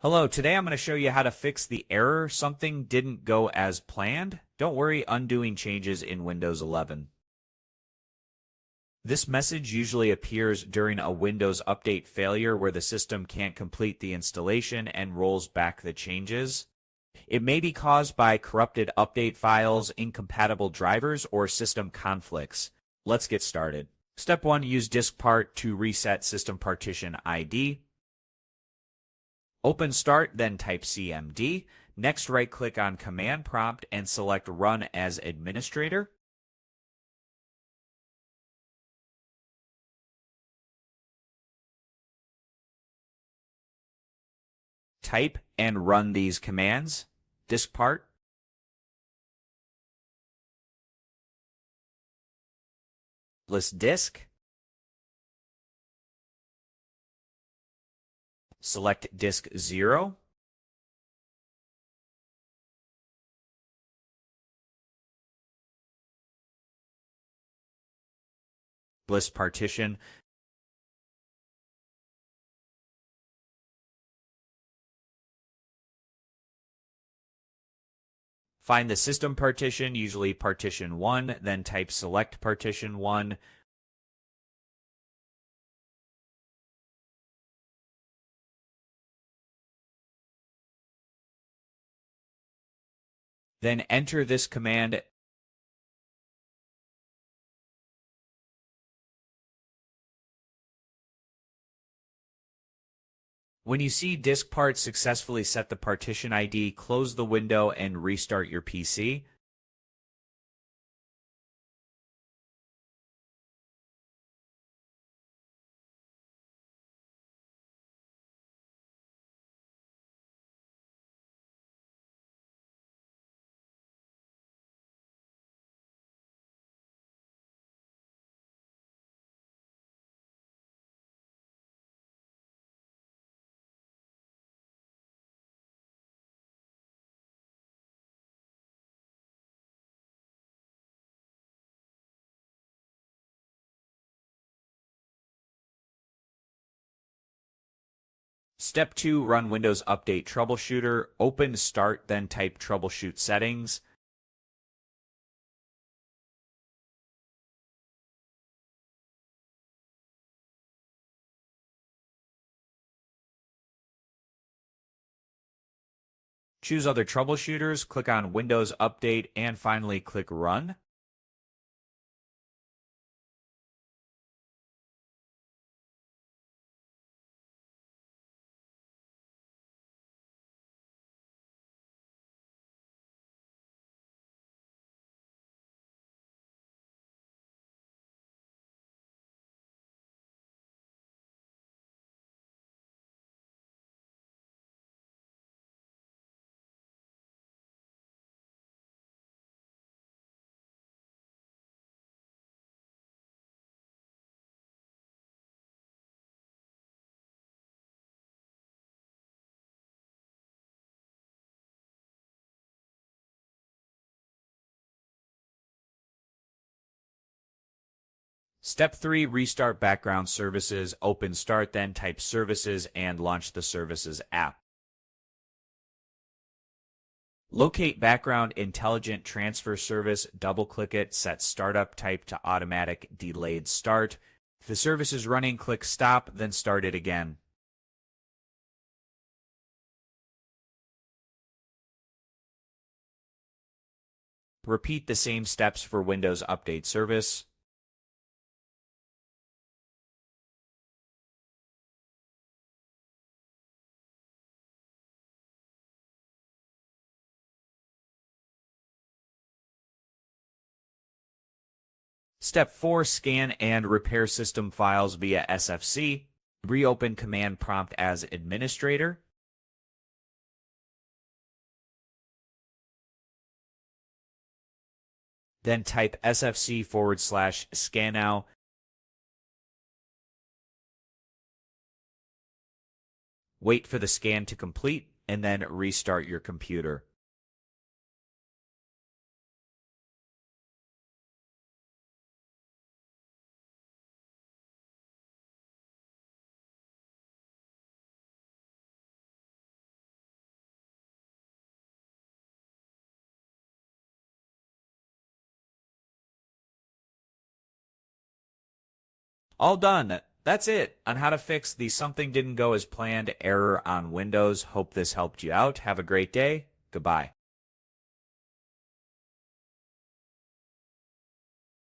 Hello, today I'm going to show you how to fix the error something didn't go as planned. Don't worry, undoing changes in Windows 11. This message usually appears during a Windows update failure where the system can't complete the installation and rolls back the changes. It may be caused by corrupted update files, incompatible drivers, or system conflicts. Let's get started. Step 1. Use DiskPart to reset system partition ID. Open Start, then type CMD. Next, right-click on Command Prompt and select Run as Administrator. Type and run these commands. DiskPart, list disk, select disk 0, list partition, find the system partition, usually partition 1, then type select partition 1. Then enter this command. When you see DiskPart successfully set the partition ID, close the window and restart your PC. Step 2, run Windows Update Troubleshooter. Open Start, then type Troubleshoot Settings. Choose Other Troubleshooters, click on Windows Update, and finally click Run. Step 3, restart background services. Open Start, then type Services and launch the Services app. Locate Background Intelligent Transfer Service, double-click it, set Startup Type to Automatic Delayed Start. If the service is running, click Stop, then start it again. Repeat the same steps for Windows Update Service. Step 4, scan and repair system files via SFC. Reopen Command Prompt as Administrator. Then type SFC/scan now. Wait for the scan to complete, and then restart your computer. All done. That's it on how to fix the something didn't go as planned error on Windows. Hope this helped you out. Have a great day. Goodbye.